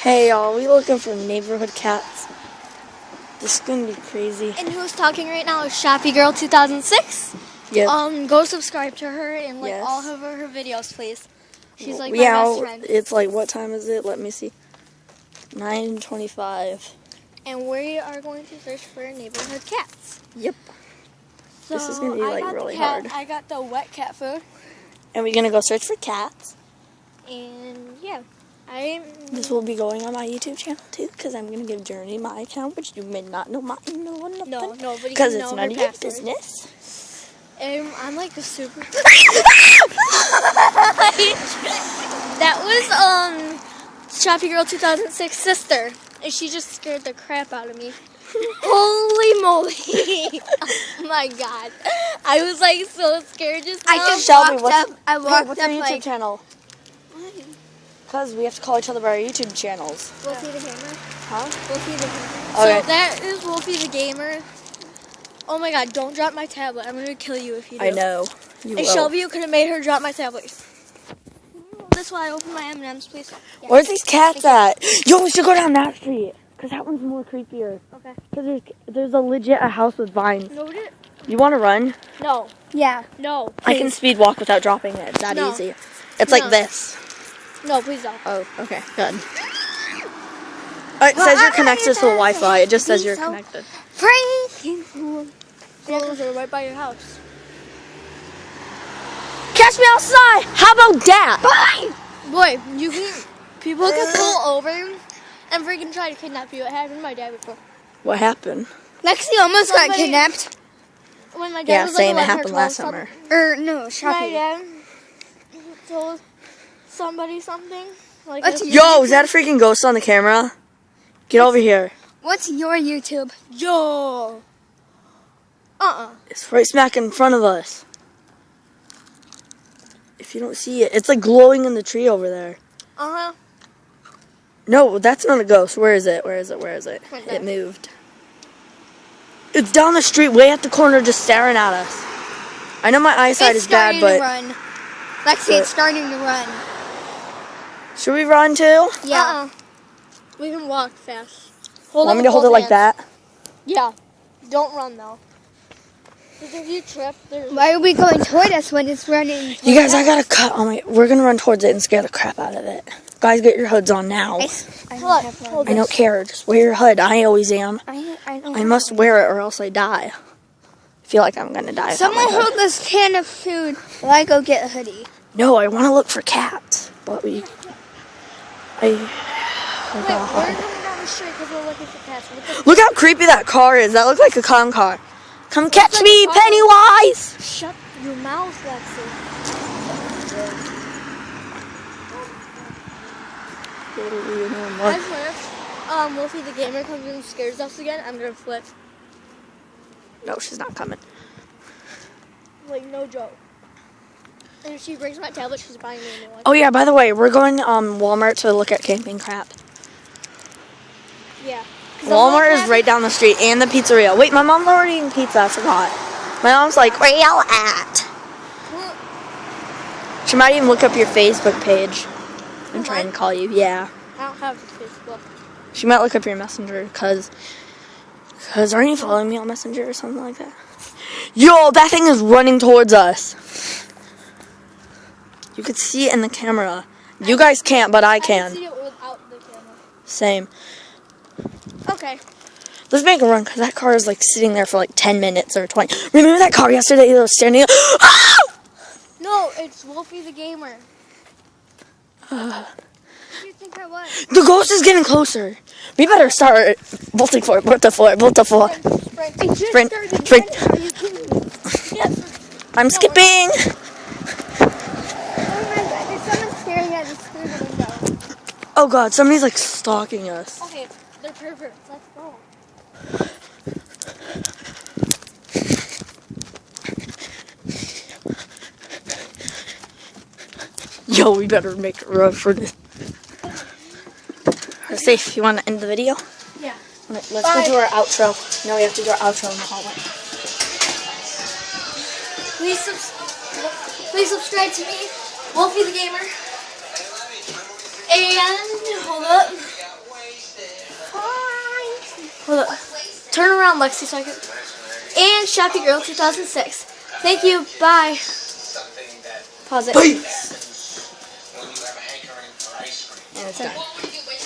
Hey y'all, we looking for neighborhood cats. This is gonna be crazy. And who's talking right now is Shoppy Girl 2006. Yep. Go subscribe to her and like Yes. all of her videos, please. She's like my best friend. It's like, what time is it? Let me see. 9:25. And we are going to search for neighborhood cats. Yep. So This is gonna be like really hard. I got the wet cat food. And we're gonna go search for cats. And yeah, This will be going on my YouTube channel too, because I'm gonna give Journey my account, which you may not know nothing. No, nobody because can it's know none her of your password. business. I'm like the super. That was Shoppy Girl 2006 sister, and she just scared the crap out of me. Holy moly! Oh my god, I was like so scared just now. Shelby, what's what's your YouTube channel? Because we have to call each other by our YouTube channels. Wolfie the Gamer. Huh? Wolfie the Gamer. Okay. So that is Wolfie the Gamer. Oh my god, don't drop my tablet. I'm going to kill you if you do. I know. You And will. Shelby, you could have made her drop my tablet. That's why I opened my M&M's, please. Yeah. Where's these cats at? Yo, we should go down that street. Because that one's more creepier. Okay. Because there's a house with vines. No, You want to run? no. Yeah. No. I can speed walk without dropping it. It's that No. easy. It's No. like this. No, please don't. Oh, okay. Good. It says you're connected to the Wi-Fi. It just says you're connected. Freaking cool. Yeah, because we're right by your house. Catch me outside! How about that? Boy, people can pull over and freaking try to kidnap you. It happened to my dad before. What happened? Lexi almost got kidnapped. When my dad Yeah, was same. like It 11 or happened 12, last summer. No, my dad told somebody something. Like Yo, is that a freaking ghost on the camera? Get over here. What's your YouTube? Yo. It's right smack in front of us. If you don't see it, it's like glowing in the tree over there. No, that's not a ghost. Where is it? Where is it? Where is it? Right It moved. It's down the street, way at the corner, just staring at us. I know my eyesight is bad, but... Run. Lexi, it's starting to run. Should we run too? Yeah. We can walk fast. Want me to hold it like that? Yeah. Don't run though. Because if you trip, there's... Why are we going toward us when it's running? You guys, I gotta cut on my... We're gonna run towards it and scare the crap out of it. Guys, get your hoods on now. Hold I don't care. Just wear your hood. I always am. I I must wear it or else I die. I feel like I'm gonna die. without Someone my hood. hold this can of food while I go get a hoodie. No, I want to look for cats. But we... Wait, we're coming down the street because we're looking for cats. Look how creepy that car is. That looks like a clown car. Come catch like me, a car. Pennywise! Shut your mouth, Lexi. I swear, if Wolfie the Gamer comes in and scares us again, I'm gonna flip. No, she's not coming. Like, no joke. And if she brings my tablet, she's buying me a new one. Oh yeah, by the way, we're going Walmart to look at camping crap. Yeah. Walmart is right down the street, and the pizzeria. Wait, my mom's already eating pizza, I forgot. My mom's like, where y'all at? She might even look up your Facebook page and try and call you. Yeah. I don't have Facebook. She might look up your messenger, because aren't you following me on Messenger or something like that? Yo, that thing is running towards us. You could see it in the camera. You guys can't, but I I can can. see it without the camera. Same. Okay. Let's make a run, because that car is like sitting there for like 10 minutes or 20. Remember that car yesterday that was standing up? No, it's Wolfie the Gamer. What do you think I was? The ghost is getting closer. We better start bolting for it, bolt to floor, bolt to floor. Sprint, sprint. Are you kidding me? Yes. I'm skipping. Oh my god, there's someone staring at us through the window. Oh god, somebody's like stalking us. Okay, they're perverts. Let's go. Yo, we better make a run for this. Safe, you want to end the video? Yeah. Let's go do our outro. No, we have to do our outro in the hallway. Please subscribe to me, Wolfie the Gamer. Turn around, Lexi, so I can. And Shoppy Girl 2006. Thank you. Bye. Pause it. Peace. And it's done.